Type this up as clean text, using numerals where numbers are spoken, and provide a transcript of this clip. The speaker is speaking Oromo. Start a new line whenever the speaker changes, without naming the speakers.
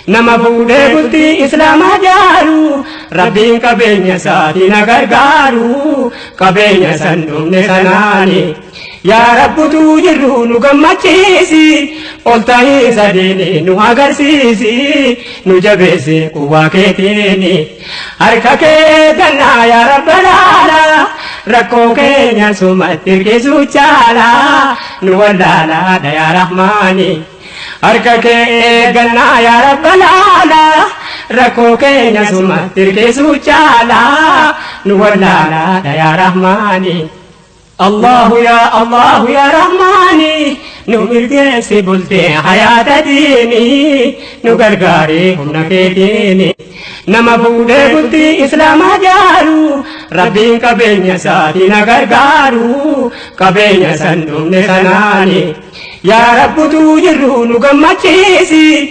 nama fuudhee bultii islaamaa jaaru rabbiin qabeenya isaatii na gargaaru qabeenya san dhumne sanaani yaa rabbutu jirru nu gammachiisi ol ta'ii sadiini nu agarsiisi nu jabeessi quwwaa keetiini harka kee gannaa yaa rabbalaala rakkoo keenya sumatti hirkisuu caala nu wallaalaadha yaa rahmaani harka kee gannaa yaa rabbalaala rakkoo keenya sumatti hirkisuu caala nu wallaalaadha yaa rahmaani الله يا رحماني نمرقس بلتي حياة ديني نقرقاري هم نكيديني نما بودي بلتي إسلام جارو ربي كبين يساتي نقرقارو كبين يسندم نسناني يا رب توجرو نقمتشيسي